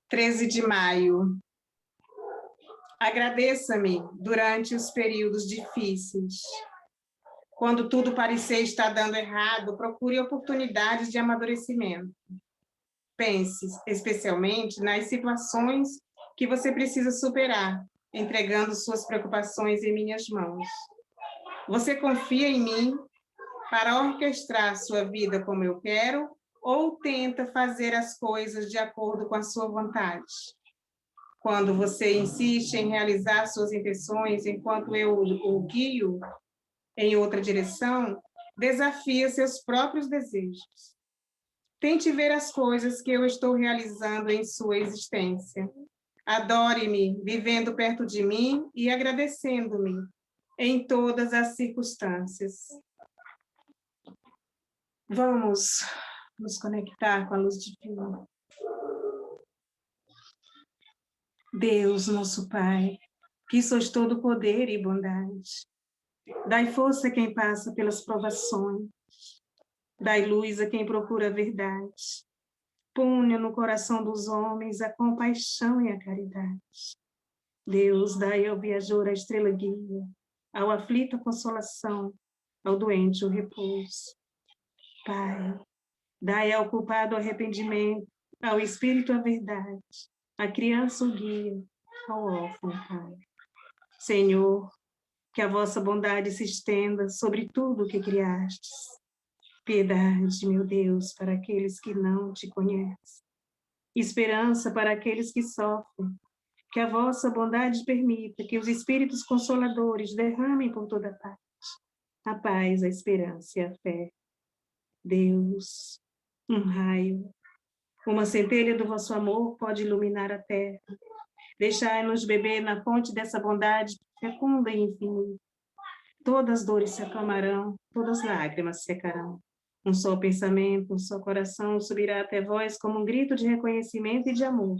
13 de maio. Agradeça-me durante os períodos difíceis. Quando tudo parecer estar dando errado, procure oportunidades de amadurecimento. Pense, especialmente, nas situações que você precisa superar, entregando suas preocupações em minhas mãos. Você confia em mim para orquestrar sua vida como eu quero ou tenta fazer as coisas de acordo com a sua vontade? Quando você insiste em realizar suas intenções enquanto eu o guio em outra direção, desafia seus próprios desejos. Tente ver as coisas que eu estou realizando em sua existência. Adore-me, vivendo perto de mim e agradecendo-me em todas as circunstâncias. Vamos nos conectar com a luz divina. Deus, nosso Pai, que sois todo poder e bondade, dai força a quem passa pelas provações, dai luz a quem procura a verdade, punha no coração dos homens a compaixão e a caridade. Deus, dai ao viajor a estrela guia, ao aflito a consolação, ao doente o repouso. Pai, dai ao culpado o arrependimento, ao espírito a verdade, à criança o guia, ao órfão, Pai. Senhor, que a vossa bondade se estenda sobre tudo o que criastes. Piedade, meu Deus, para aqueles que não te conhecem. Esperança para aqueles que sofrem. Que a vossa bondade permita que os espíritos consoladores derramem por toda parte a paz, a esperança e a fé. Deus, um raio, uma centelha do vosso amor pode iluminar a terra. Deixai-nos beber na fonte dessa bondade fecunda e infinita. Todas as dores se acalmarão, todas as lágrimas secarão. Um só pensamento, um só coração subirá até vós como um grito de reconhecimento e de amor.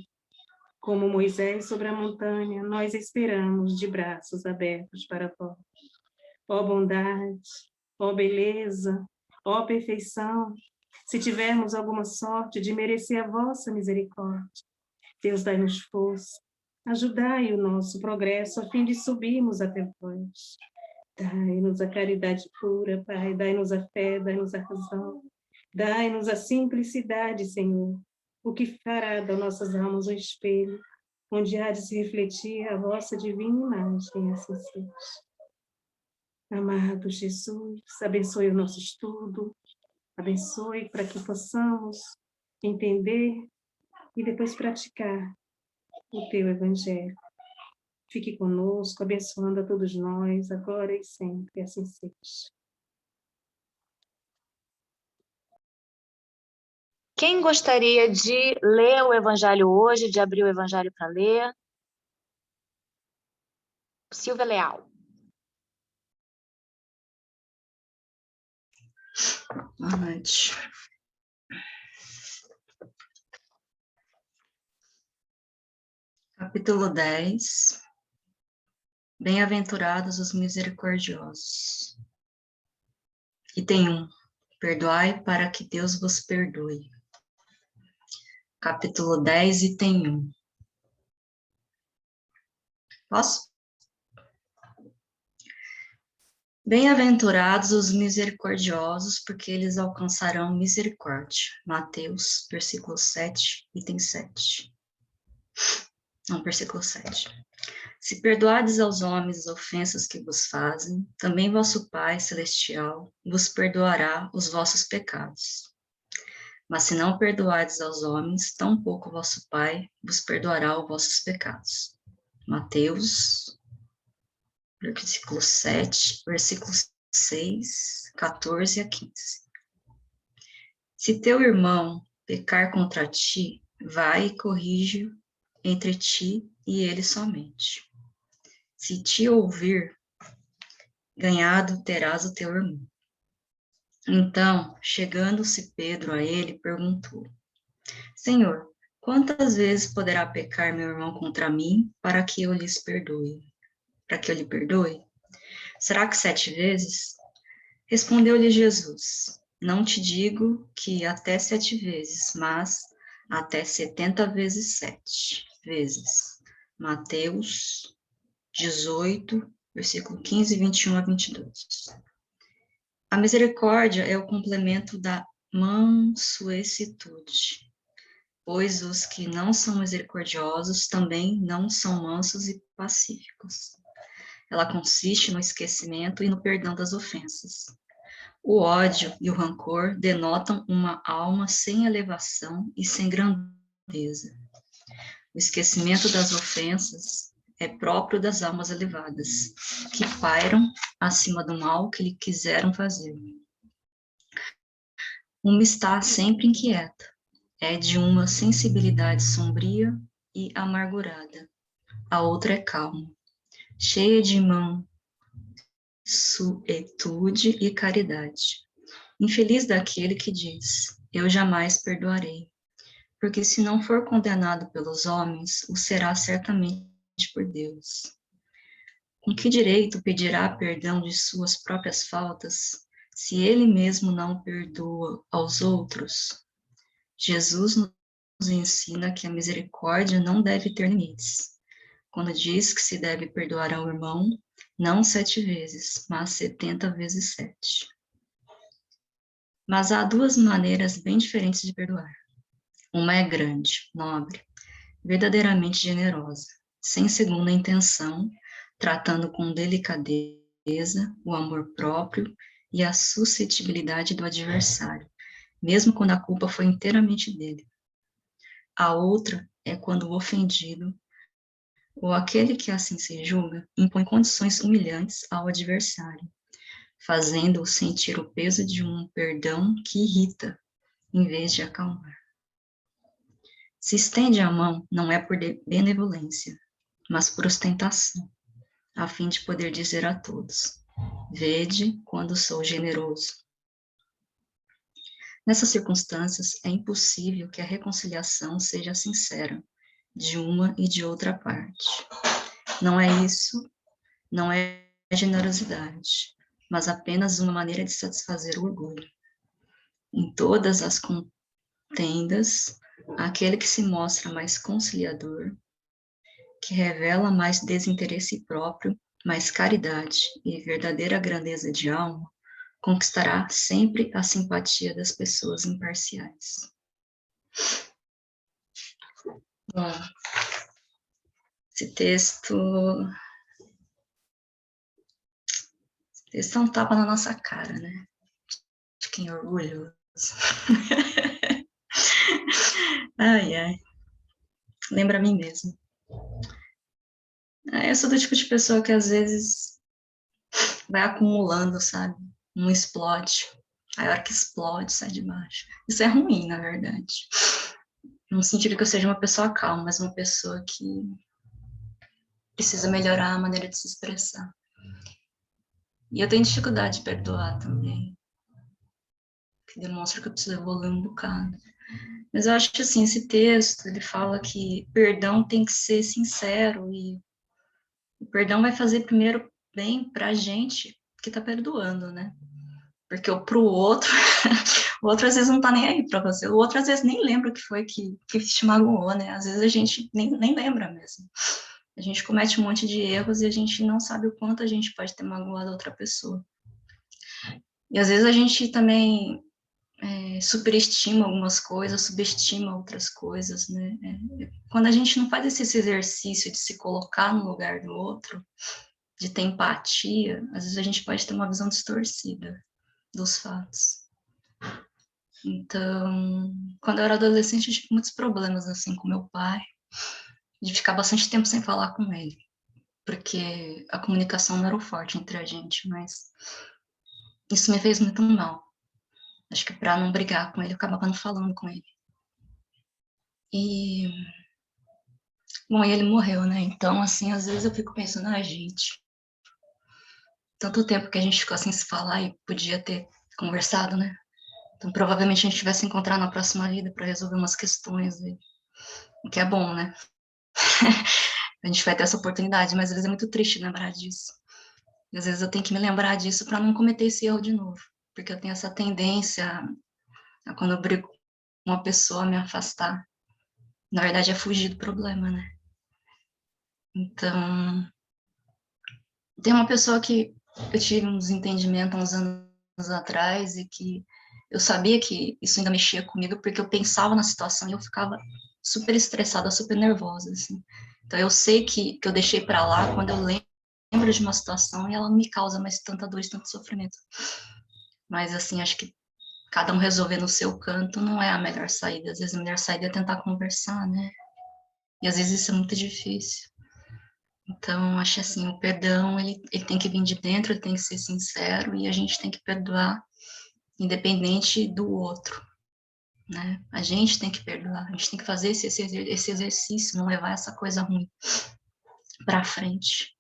Como Moisés sobre a montanha, nós esperamos de braços abertos para vós. Ó bondade, ó beleza, ó perfeição, se tivermos alguma sorte de merecer a vossa misericórdia, Deus dai-nos força, ajudai o nosso progresso a fim de subirmos até vós. Dai-nos a caridade pura, Pai, dai-nos a fé, dai-nos a razão, dai-nos a simplicidade, Senhor, o que fará das nossas almas um espelho, onde há de se refletir a vossa divina imagem, assim seja. Amado Jesus, abençoe o nosso estudo, abençoe para que possamos entender e depois praticar o teu evangelho. Fique conosco, abençoando a todos nós, agora e sempre, assim seja. Quem gostaria de ler o Evangelho hoje, de abrir o Evangelho para ler? Silvia Leal. Boa noite. Capítulo 10. Bem-aventurados os misericordiosos. Item 1. Perdoai para que Deus vos perdoe. Capítulo 10, item 1. Posso? Bem-aventurados os misericordiosos, porque eles alcançarão misericórdia. Mateus, versículo 7, item 7. Não, versículo 7. Se perdoardes aos homens as ofensas que vos fazem, também vosso Pai Celestial vos perdoará os vossos pecados. Mas se não perdoardes aos homens, tampouco vosso Pai vos perdoará os vossos pecados. Mateus, versículo 7, versículos 6, 14 a 15. Se teu irmão pecar contra ti, vai e corrige-o entre ti e ele somente. Se te ouvir, ganhado terás o teu irmão. Então, chegando-se Pedro a ele, perguntou: Senhor, quantas vezes poderá pecar meu irmão contra mim para que eu lhes perdoe? Para que eu lhe perdoe? Será que 7 vezes? Respondeu-lhe Jesus: Não te digo que até 7 vezes, mas até 70 vezes 7 vezes. Mateus 18, versículo 15, 21 a 22. A misericórdia é o complemento da mansuecitude, pois os que não são misericordiosos também não são mansos e pacíficos. Ela consiste no esquecimento e no perdão das ofensas. O ódio e o rancor denotam uma alma sem elevação e sem grandeza. O esquecimento das ofensas é próprio das almas elevadas, que pairam acima do mal que lhe quiseram fazer. Uma está sempre inquieta, é de uma sensibilidade sombria e amargurada. A outra é calma, cheia de mansuetude e caridade. Infeliz daquele que diz, eu jamais perdoarei, porque se não for condenado pelos homens, o será certamente por Deus. Com que direito pedirá perdão de suas próprias faltas, se ele mesmo não perdoa aos outros? Jesus nos ensina que a misericórdia não deve ter limites, quando diz que se deve perdoar ao irmão, não 7 vezes, mas 70 vezes 7. Mas há duas maneiras bem diferentes de perdoar. Uma é grande, nobre, verdadeiramente generosa, sem segunda intenção, tratando com delicadeza o amor próprio e a suscetibilidade do adversário, mesmo quando a culpa foi inteiramente dele. A outra é quando o ofendido, ou aquele que assim se julga, impõe condições humilhantes ao adversário, fazendo-o sentir o peso de um perdão que irrita, em vez de acalmar. Se estende a mão, não é por benevolência, mas por ostentação, a fim de poder dizer a todos, vede quando sou generoso. Nessas circunstâncias, é impossível que a reconciliação seja sincera, de uma e de outra parte. Não é isso, não é generosidade, mas apenas uma maneira de satisfazer o orgulho. Em todas as contendas, aquele que se mostra mais conciliador, que revela mais desinteresse próprio, mais caridade e verdadeira grandeza de alma, conquistará sempre a simpatia das pessoas imparciais. Bom, esse texto é um tapa na nossa cara, né? Fiquem orgulhosos. Ai, ai. Lembra a mim mesmo. Eu sou do tipo de pessoa que às vezes vai acumulando, sabe? Não explode. Aí a hora que explode, sai de baixo. Isso é ruim, na verdade. No sentido que eu seja uma pessoa calma, mas uma pessoa que precisa melhorar a maneira de se expressar. E eu tenho dificuldade de perdoar também. Que demonstra que eu preciso evoluir um bocado. Mas eu acho que, assim, esse texto, ele fala que perdão tem que ser sincero e o perdão vai fazer primeiro bem pra gente que tá perdoando, né? Porque pro outro, o outro às vezes não tá nem aí pra você, o outro às vezes nem lembra o que foi que te magoou, né? Às vezes a gente nem lembra mesmo. A gente comete um monte de erros e a gente não sabe o quanto a gente pode ter magoado outra pessoa. E às vezes a gente também superestima algumas coisas, subestima outras coisas, né? Quando a gente não faz esse exercício de se colocar no lugar do outro, de ter empatia, às vezes a gente pode ter uma visão distorcida dos fatos. Então, quando eu era adolescente, eu tive muitos problemas, assim, com meu pai, de ficar bastante tempo sem falar com ele, porque a comunicação não era o forte entre a gente, mas isso me fez muito mal. Acho que para não brigar com ele, eu acabava não falando com ele. E, bom, e ele morreu, né? Então, assim, às vezes eu fico pensando, gente, tanto tempo que a gente ficou sem se falar e podia ter conversado, né? Então, provavelmente a gente vai se encontrar na próxima vida para resolver umas questões, o que é bom, né? A gente vai ter essa oportunidade, mas às vezes é muito triste lembrar disso. E às vezes eu tenho que me lembrar disso para não cometer esse erro de novo, porque eu tenho essa tendência a quando eu brigo com uma pessoa, me afastar Na verdade, é fugir do problema, né? Então, tem uma pessoa que eu tive um desentendimento há uns anos atrás e que eu sabia que isso ainda mexia comigo porque eu pensava na situação e eu ficava super estressada, super nervosa, assim. Então, eu sei que eu deixei para lá quando eu lembro de uma situação e ela não me causa mais tanta dor e tanto sofrimento. Mas, assim, acho que cada um resolver no seu canto não é a melhor saída. Às vezes a melhor saída é tentar conversar, né? E às vezes isso é muito difícil. Então, acho assim, o perdão, ele tem que vir de dentro, ele tem que ser sincero, e a gente tem que perdoar, independente do outro, né? A gente tem que perdoar, a gente tem que fazer esse exercício, não levar essa coisa ruim para frente.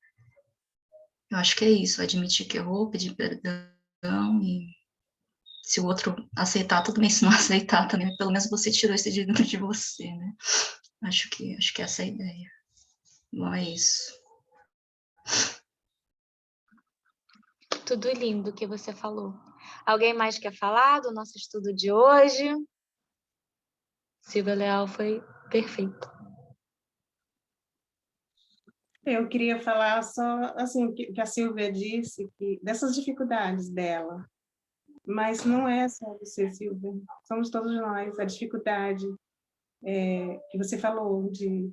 Eu acho que é isso, admitir que errou, pedir perdão, e se o outro aceitar, tudo bem, se não aceitar também, pelo menos você tirou esse de dentro de você, né? Acho que essa é a ideia. Bom, é isso. Tudo lindo que você falou. Alguém mais quer falar do nosso estudo de hoje? Silvia Leal foi perfeito. Eu queria falar só, assim, que a Silvia disse, que dessas dificuldades dela, mas não é só você, Silvia, somos todos nós. A dificuldade que você falou de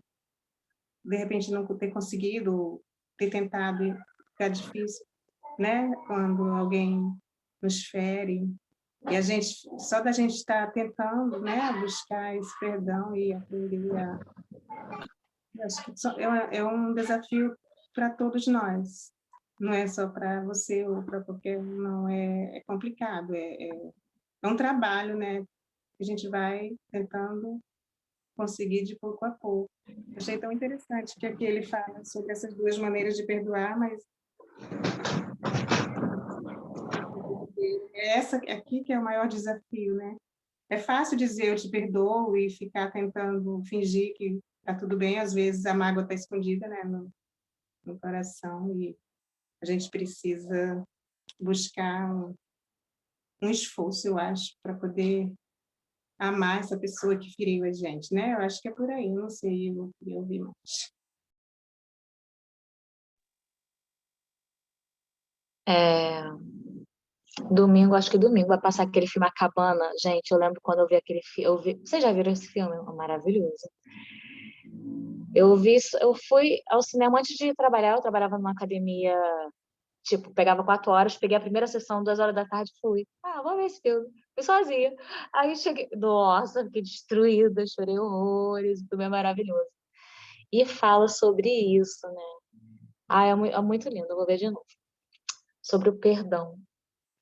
repente, não ter conseguido, ter tentado, e ficar difícil, né? Quando alguém nos fere, e a gente, só da gente estar tentando, né, buscar esse perdão e aprender a... Acho que é um desafio para todos nós, não é só para você ou para qualquer um, não, é complicado, é um trabalho, né, que a gente vai tentando conseguir de pouco a pouco. Achei tão interessante que aqui ele fala sobre essas duas maneiras de perdoar, mas é essa aqui que é o maior desafio, né? É fácil dizer eu te perdoo e ficar tentando fingir que está tudo bem, às vezes a mágoa está escondida, né, no coração, e a gente precisa buscar um esforço, eu acho, para poder amar essa pessoa que feriu a gente, né? Eu acho que é por aí, não sei, eu queria ouvir mais. Domingo, acho que domingo vai passar aquele filme A Cabana. Gente, eu lembro quando eu vi aquele filme. Vocês já viram esse filme? É maravilhoso. Eu fui ao cinema antes de trabalhar. Eu trabalhava numa academia, tipo, pegava 4 horas, peguei a primeira sessão, 2 horas da tarde, fui. Ah, vou ver esse filme. Fui sozinha. Aí cheguei, nossa, fiquei destruída, chorei horrores, o filme é maravilhoso. E fala sobre isso, né? Ah, é muito lindo, eu vou ver de novo. Sobre o perdão,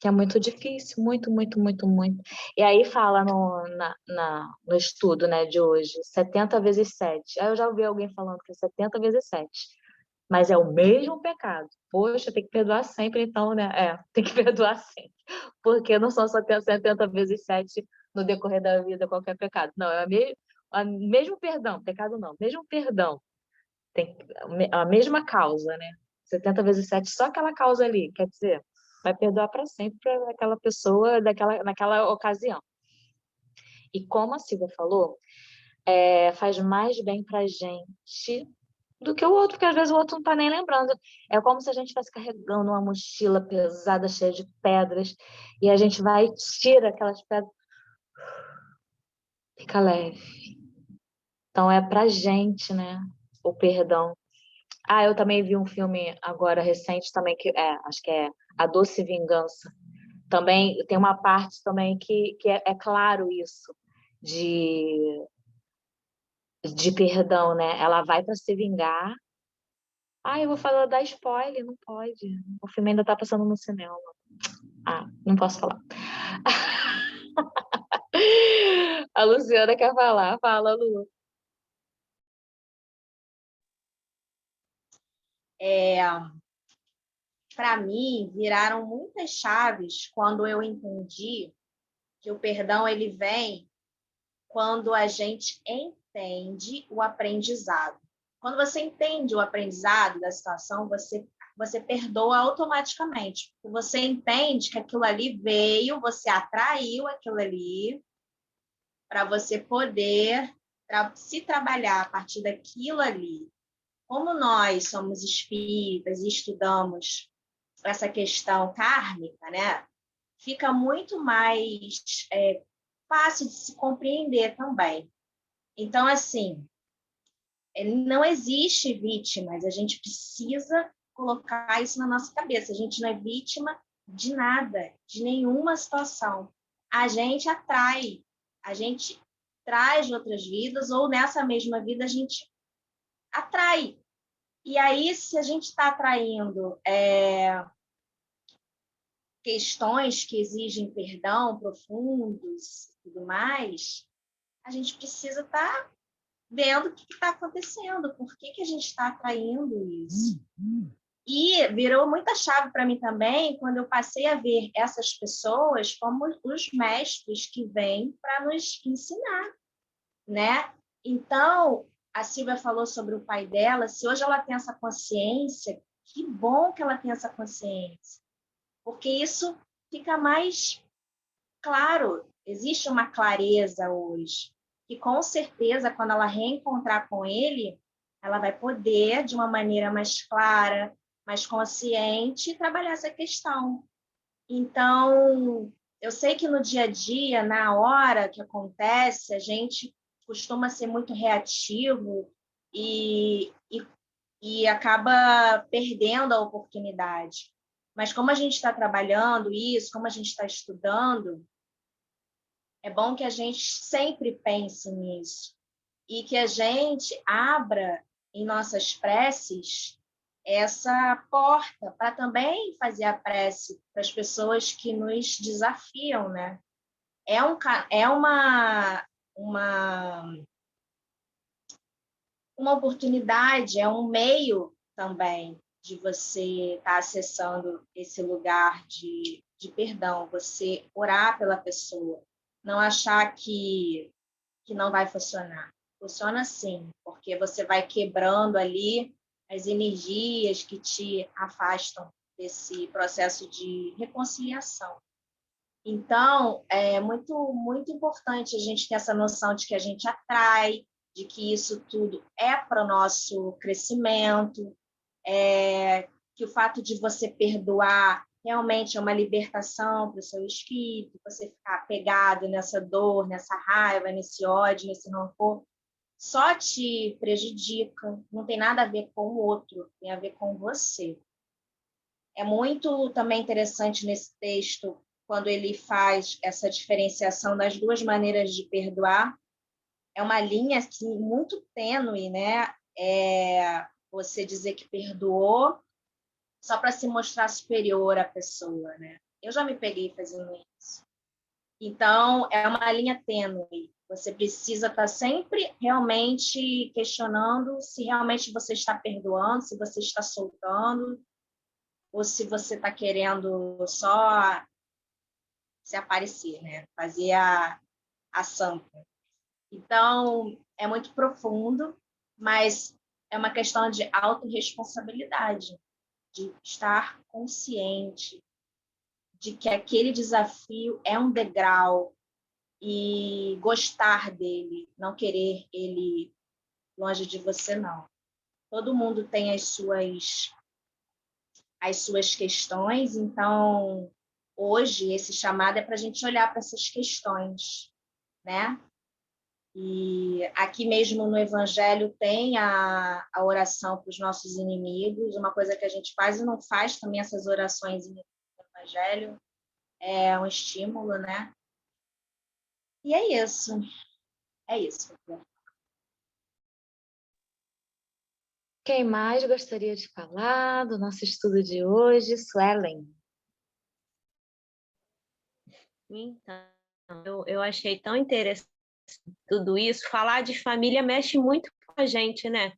que é muito difícil, muito, muito, muito, muito. E aí fala no estudo, né, de hoje, 70 vezes 7. Aí eu já ouvi alguém falando que é 70 vezes 7. Mas é o mesmo pecado. Poxa, tem que perdoar sempre, então, né? Tem que perdoar sempre. Porque não são só 70 vezes 7 no decorrer da vida qualquer pecado. Não, é o mesmo perdão, pecado não, mesmo perdão. Tem a mesma causa, né? 70 vezes 7, só aquela causa ali, quer dizer, vai perdoar para sempre para aquela pessoa naquela ocasião. E como a Silvia falou, faz mais bem para a gente do que o outro, porque às vezes o outro não está nem lembrando. É como se a gente estivesse carregando uma mochila pesada, cheia de pedras, e a gente vai e tira aquelas pedras, fica leve. Então é pra gente, né? O perdão. Ah, eu também vi um filme agora recente também que acho que é A Doce Vingança. Também tem uma parte também que é claro isso de perdão, né? Ela vai para se vingar. Ah, eu vou falar da spoiler, não pode. O filme ainda tá passando no cinema. Ah, não posso falar. A Luciana quer falar. Fala, Lu. Para mim, viraram muitas chaves quando eu entendi que o perdão ele vem quando a gente entende o aprendizado. Quando você entende o aprendizado da situação, você perdoa automaticamente. Você entende que aquilo ali veio, você atraiu aquilo ali para você poder se trabalhar a partir daquilo ali, como nós somos espíritas e estudamos essa questão kármica, né? Fica muito mais fácil de se compreender também. Então, assim, não existe vítimas, a gente precisa colocar isso na nossa cabeça. A gente não é vítima de nada, de nenhuma situação. A gente atrai, a gente traz outras vidas, ou nessa mesma vida a gente atrai. E aí, se a gente está atraindo questões que exigem perdão profundos e tudo mais, a gente precisa estar vendo o que está acontecendo, por que a gente está atraindo isso. E virou muita chave para mim também quando eu passei a ver essas pessoas como os mestres que vêm para nos ensinar, né? Então, a Silvia falou sobre o pai dela, se hoje ela tem essa consciência, que bom que ela tem essa consciência, porque isso fica mais claro, existe uma clareza hoje, que com certeza, quando ela reencontrar com ele, ela vai poder, de uma maneira mais clara, mais consciente, trabalhar essa questão. Então, eu sei que no dia a dia, na hora que acontece, a gente costuma ser muito reativo e acaba perdendo a oportunidade. Mas como a gente está trabalhando isso, como a gente está estudando, é bom que a gente sempre pense nisso e que a gente abra em nossas preces essa porta para também fazer a prece para as pessoas que nos desafiam, né? É uma oportunidade, é um meio também de você estar acessando esse lugar de perdão, você orar pela pessoa, não achar que não vai funcionar. Funciona sim, porque você vai quebrando ali as energias que te afastam desse processo de reconciliação. Então, é muito importante a gente ter essa noção de que a gente atrai, de que isso tudo é para o nosso crescimento, que o fato de você perdoar realmente é uma libertação para o seu espírito, você ficar apegado nessa dor, nessa raiva, nesse ódio, nesse rancor, só te prejudica, não tem nada a ver com o outro, tem a ver com você. É muito também interessante nesse texto, quando ele faz essa diferenciação das duas maneiras de perdoar, é uma linha assim, muito tênue, né? Você dizer que perdoou só para se mostrar superior à pessoa, né? Eu já me peguei fazendo isso. Então, é uma linha tênue. Você precisa estar sempre realmente questionando se realmente você está perdoando, se você está soltando, ou se você está querendo só se aparecer, né? Fazer a santa. Então, é muito profundo, mas é uma questão de autorresponsabilidade, de estar consciente de que aquele desafio é um degrau e gostar dele, não querer ele longe de você, não. Todo mundo tem as suas questões, então, hoje, esse chamado é para a gente olhar para essas questões, né? E aqui mesmo no Evangelho tem a oração para os nossos inimigos, uma coisa que a gente quase não faz também, essas orações no Evangelho, é um estímulo, né? E é isso. É isso. Quem mais gostaria de falar do nosso estudo de hoje? Suelen. Então, eu achei tão interessante tudo isso. Falar de família mexe muito com a gente, né?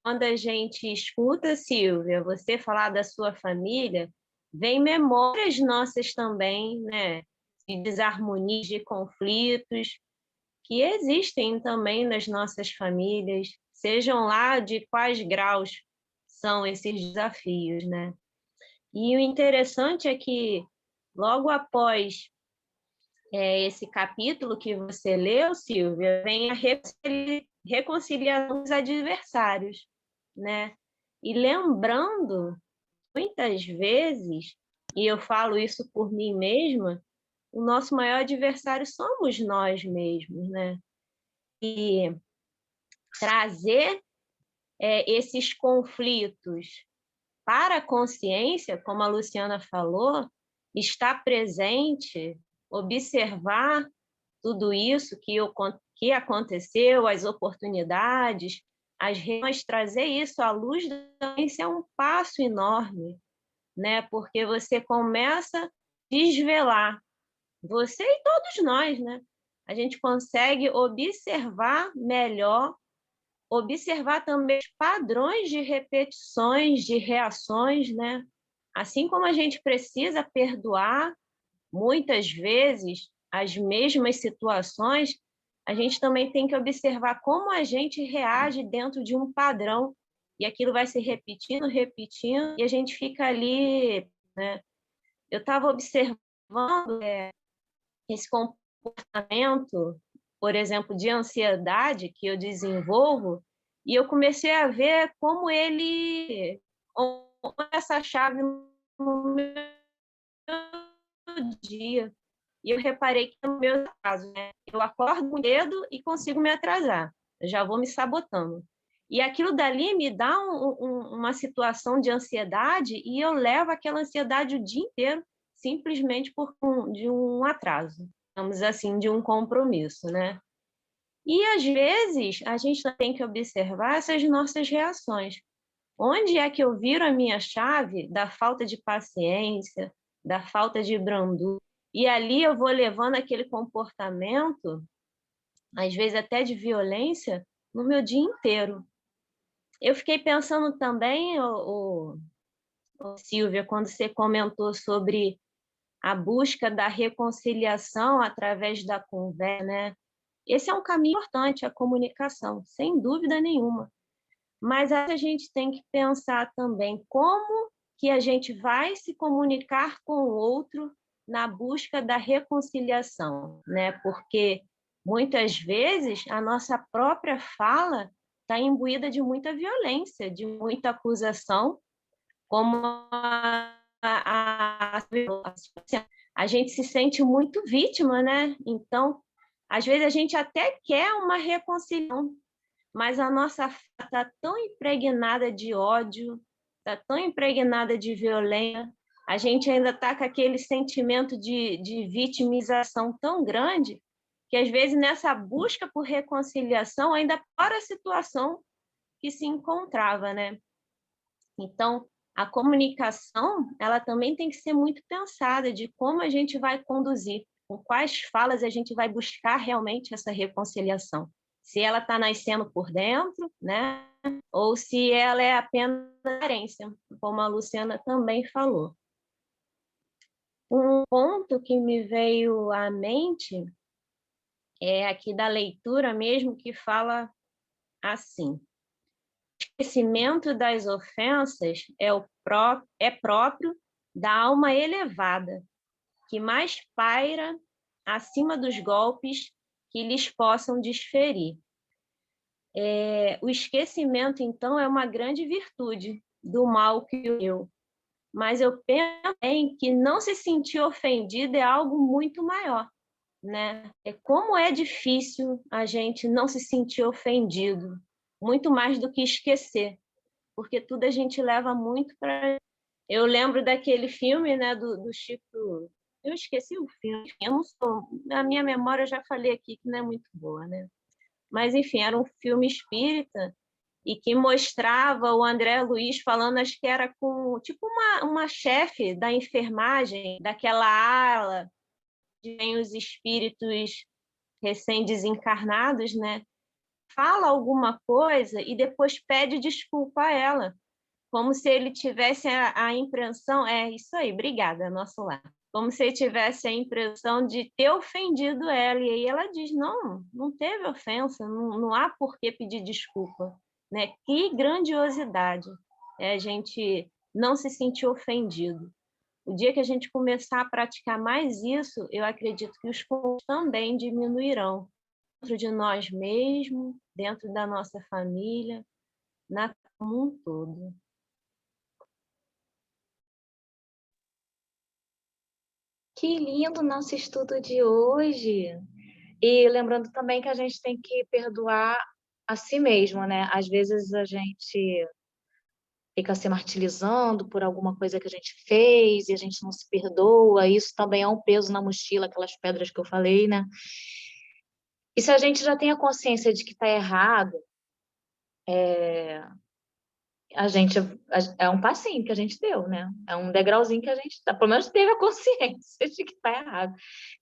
Quando a gente escuta, Silvia, você falar da sua família, vem memórias nossas também, né? De desarmonias, de conflitos que existem também nas nossas famílias, sejam lá de quais graus são esses desafios, né? E o interessante é que logo após esse capítulo que você leu, Silvia, vem a reconciliação dos adversários, né? E lembrando, muitas vezes, e eu falo isso por mim mesma, o nosso maior adversário somos nós mesmos, né? E trazer esses conflitos para a consciência, como a Luciana falou, estar presente, observar tudo isso que aconteceu, as oportunidades, as reuniões, trazer isso à luz da consciência é um passo enorme, né? Porque você começa a desvelar, você e todos nós, né? A gente consegue observar melhor, observar também os padrões de repetições, de reações, né? Assim como a gente precisa perdoar muitas vezes as mesmas situações, a gente também tem que observar como a gente reage dentro de um padrão, e aquilo vai se repetindo, repetindo, e a gente fica ali, né? Eu estava observando esse comportamento, por exemplo, de ansiedade que eu desenvolvo, e eu comecei a ver como ele essa chave no meu dia. E eu reparei que no meu caso, né, eu acordo muito cedo e consigo me atrasar. Eu já vou me sabotando. E aquilo dali me dá uma situação de ansiedade e eu levo aquela ansiedade o dia inteiro simplesmente de um atraso, digamos assim, de um compromisso, né? E, às vezes, a gente tem que observar essas nossas reações. Onde é que eu viro a minha chave da falta de paciência, da falta de brandura? E ali eu vou levando aquele comportamento, às vezes até de violência, no meu dia inteiro. Eu fiquei pensando também, Silvia, quando você comentou sobre a busca da reconciliação através da conversa, né? Esse é um caminho importante, a comunicação, sem dúvida nenhuma. Mas a gente tem que pensar também como que a gente vai se comunicar com o outro na busca da reconciliação, né? Porque muitas vezes a nossa própria fala está imbuída de muita violência, de muita acusação, como a gente se sente muito vítima, né? Então, às vezes a gente até quer uma reconciliação, mas a nossa fala está tão impregnada de ódio, está tão impregnada de violência, a gente ainda está com aquele sentimento de vitimização tão grande que, às vezes, nessa busca por reconciliação, ainda piora a situação que se encontrava, né? Então, a comunicação, ela também tem que ser muito pensada de como a gente vai conduzir, com quais falas a gente vai buscar realmente essa reconciliação. Se ela está nascendo por dentro, né? Ou se ela é apenas carência, como a Luciana também falou. Um ponto que me veio à mente é aqui da leitura mesmo, que fala assim: o esquecimento das ofensas é próprio da alma elevada, que mais paira acima dos golpes que lhes possam desferir. O esquecimento, então, é uma grande virtude do mal que eu. Mas eu penso também que não se sentir ofendido é algo muito maior, né? Como é difícil a gente não se sentir ofendido, muito mais do que esquecer, porque tudo a gente leva muito para... Eu lembro daquele filme, né, do Chico... Eu esqueci o filme, eu não sou... A minha memória, eu já falei aqui que não é muito boa, né? Mas, enfim, era um filme espírita e que mostrava o André Luiz falando, acho que era com tipo uma chefe da enfermagem, daquela ala, de vem os espíritos recém-desencarnados, né? Fala alguma coisa e depois pede desculpa a ela, como se ele tivesse a impressão, isso aí, obrigada, nosso lar. Como se ele tivesse a impressão de ter ofendido ela. E aí ela diz, não teve ofensa, não há por que pedir desculpa. Né? Que grandiosidade a gente não se sentir ofendido. O dia que a gente começar a praticar mais isso, eu acredito que os conflitos também diminuirão. Dentro de nós mesmos, dentro da nossa família, na como um todo. Que lindo o nosso estudo de hoje! E lembrando também que a gente tem que perdoar a si mesmo, né? Às vezes a gente fica se martirizando por alguma coisa que a gente fez e a gente não se perdoa. Isso também é um peso na mochila, aquelas pedras que eu falei, né? E se a gente já tem a consciência de que está errado, a gente é um passinho que a gente deu, né? É um degrauzinho que a gente tá, pelo menos teve a consciência de que está errado.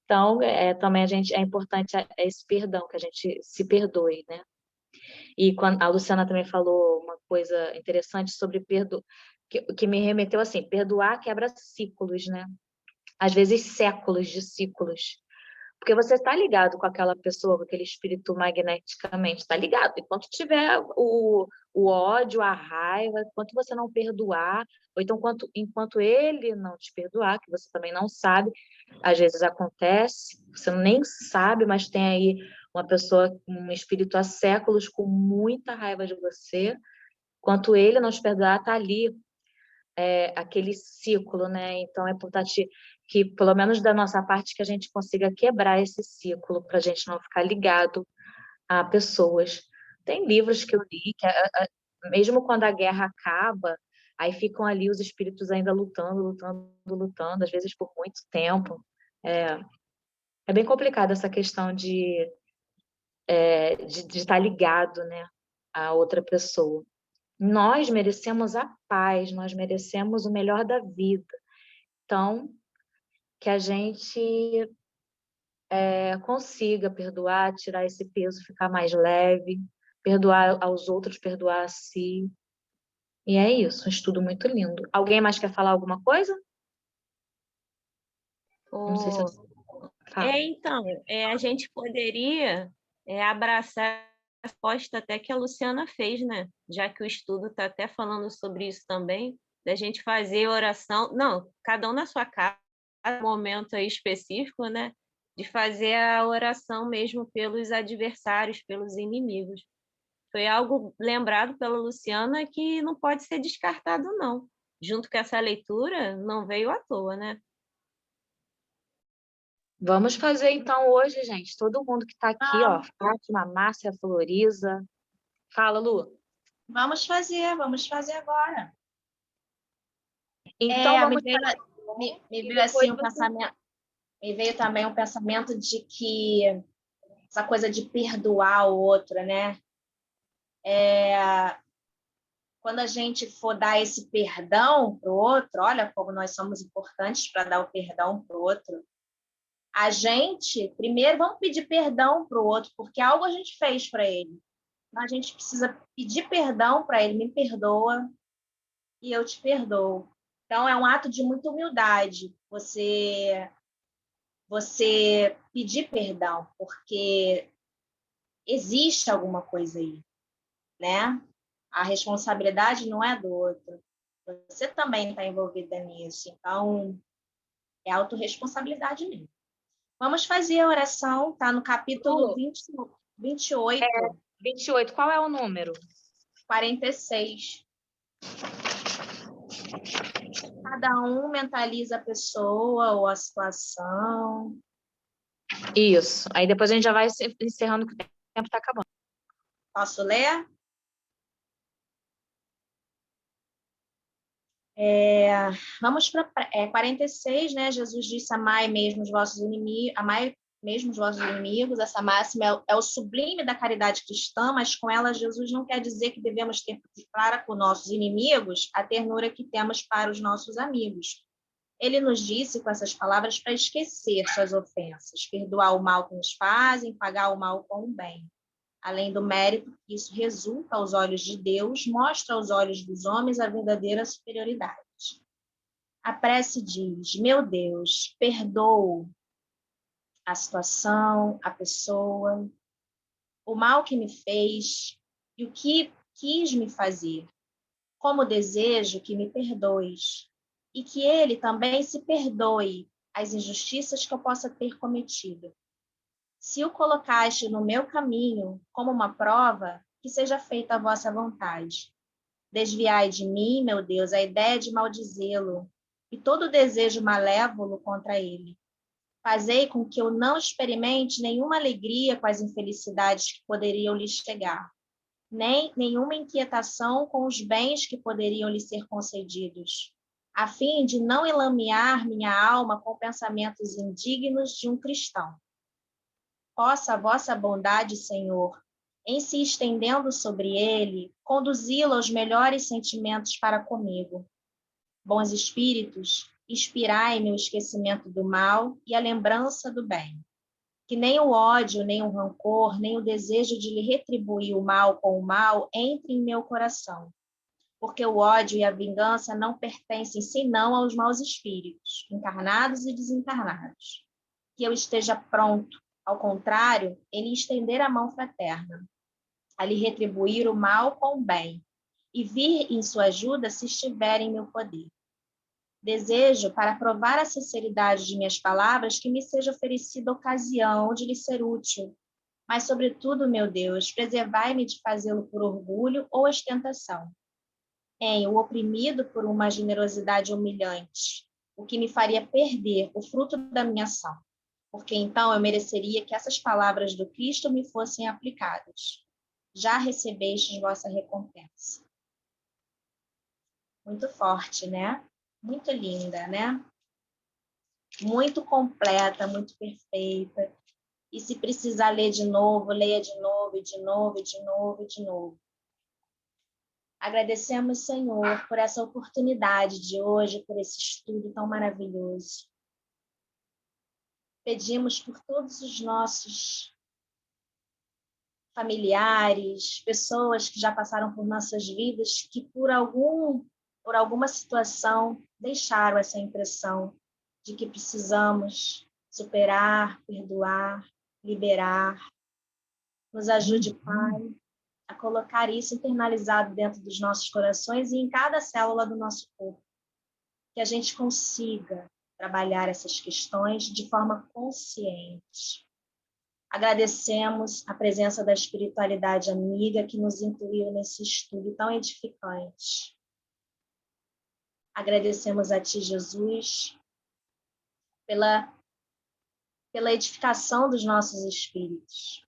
Então, também a gente é importante esse perdão, que a gente se perdoe, né? E quando a Luciana também falou uma coisa interessante sobre que me remeteu assim, perdoar quebra ciclos, né? Às vezes séculos de ciclos. Porque você está ligado com aquela pessoa, com aquele espírito magneticamente, está ligado. Enquanto tiver o ódio, a raiva, enquanto você não perdoar, ou então enquanto ele não te perdoar, que você também não sabe, às vezes acontece, você nem sabe, mas tem aí uma pessoa, um espírito há séculos com muita raiva de você, enquanto ele não te perdoar, está ali aquele ciclo, né? Então é importante que, pelo menos da nossa parte, que a gente consiga quebrar esse ciclo para a gente não ficar ligado a pessoas. Tem livros que eu li que mesmo quando a guerra acaba, aí ficam ali os espíritos ainda lutando, lutando, lutando, às vezes por muito tempo. É bem complicado essa questão de estar ligado, né, a outra pessoa. Nós merecemos a paz, nós merecemos o melhor da vida. Então, que a gente consiga perdoar, tirar esse peso, ficar mais leve, perdoar aos outros, perdoar a si. E é isso, um estudo muito lindo. Alguém mais quer falar alguma coisa? Não sei se eu... Fala. Então, a gente poderia abraçar a resposta até que a Luciana fez, né? Já que o estudo está até falando sobre isso também, da gente fazer oração, não, cada um na sua casa, um momento aí específico, né? De fazer a oração mesmo pelos adversários, pelos inimigos. Foi algo lembrado pela Luciana que não pode ser descartado, não. Junto com essa leitura, não veio à toa, né? Vamos fazer então hoje, gente. Todo mundo que está aqui, ó, Fátima, Márcia, Floriza. Fala, Lu. Vamos fazer agora. Então, vamos me veio assim um pensamento, me veio também um pensamento de que essa coisa de perdoar o outro, né? Quando a gente for dar esse perdão para o outro, olha como nós somos importantes para dar o perdão para o outro. A gente, primeiro, vamos pedir perdão para o outro, porque algo a gente fez para ele. Então, a gente precisa pedir perdão para ele, me perdoa e eu te perdoo. Então, é um ato de muita humildade você pedir perdão, porque existe alguma coisa aí, né? A responsabilidade não é do outro. Você também está envolvida nisso. Então, é autorresponsabilidade mesmo. Vamos fazer a oração, tá no capítulo 28. 28, qual é o número? 46. Cada um mentaliza a pessoa ou a situação. Isso. Aí depois a gente já vai encerrando, que o tempo está acabando. Posso ler? Vamos para 46, né? Jesus disse: amai mesmo os vossos inimigos, amai mesmo os vossos inimigos. Essa máxima é o sublime da caridade cristã, mas com ela Jesus não quer dizer que devemos ter para com nossos inimigos a ternura que temos para os nossos amigos. Ele nos disse com essas palavras para esquecer suas ofensas, perdoar o mal que nos fazem, pagar o mal com o bem. Além do mérito que isso resulta aos olhos de Deus, mostra aos olhos dos homens a verdadeira superioridade. A prece diz: meu Deus, perdoo a situação, a pessoa, o mal que me fez e o que quis me fazer. Como desejo que me perdoes e que ele também se perdoe as injustiças que eu possa ter cometido. Se o colocaste no meu caminho como uma prova, que seja feita a vossa vontade. Desviai de mim, meu Deus, a ideia de maldizê-lo e todo desejo malévolo contra ele. Fazei com que eu não experimente nenhuma alegria com as infelicidades que poderiam lhe chegar, nem nenhuma inquietação com os bens que poderiam lhe ser concedidos, a fim de não enlamear minha alma com pensamentos indignos de um cristão. Possa a vossa bondade, Senhor, em se estendendo sobre ele, conduzi-lo aos melhores sentimentos para comigo. Bons espíritos, inspirai-me o esquecimento do mal e a lembrança do bem. Que nem o ódio, nem o rancor, nem o desejo de lhe retribuir o mal com o mal entre em meu coração, porque o ódio e a vingança não pertencem senão aos maus espíritos, encarnados e desencarnados. Que eu esteja pronto, ao contrário, em lhe estender a mão fraterna, a lhe retribuir o mal com o bem, e vir em sua ajuda se estiver em meu poder. Desejo, para provar a sinceridade de minhas palavras, que me seja oferecida ocasião de lhe ser útil. Mas, sobretudo, meu Deus, preservai-me de fazê-lo por orgulho ou ostentação. Em o oprimido por uma generosidade humilhante, o que me faria perder o fruto da minha ação, porque então eu mereceria que essas palavras do Cristo me fossem aplicadas. Já recebestes vossa recompensa. Muito forte, né? Muito linda, né? Muito completa, muito perfeita. E se precisar ler de novo, leia de novo, e de novo, e de novo, e de novo. Agradecemos, Senhor, por essa oportunidade de hoje, por esse estudo tão maravilhoso. Pedimos por todos os nossos familiares, pessoas que já passaram por nossas vidas, que por alguma situação deixaram essa impressão de que precisamos superar, perdoar, liberar. Nos ajude, Pai, a colocar isso internalizado dentro dos nossos corações e em cada célula do nosso corpo. Que a gente consiga trabalhar essas questões de forma consciente. Agradecemos a presença da espiritualidade amiga que nos incluiu nesse estudo tão edificante. Agradecemos a Ti, Jesus, pela edificação dos nossos espíritos.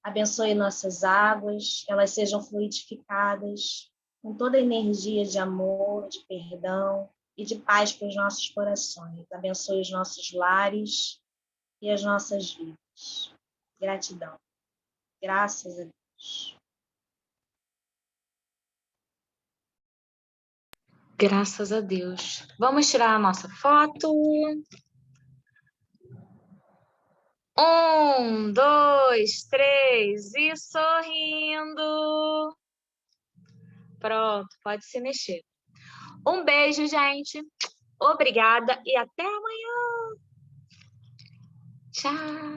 Abençoe nossas águas, que elas sejam fluidificadas com toda a energia de amor, de perdão e de paz para os nossos corações. Abençoe os nossos lares e as nossas vidas. Gratidão. Graças a Deus. Graças a Deus. Vamos tirar a nossa foto. 1, 2, 3 e sorrindo. Pronto, pode se mexer. Um beijo, gente. Obrigada e até amanhã. Tchau.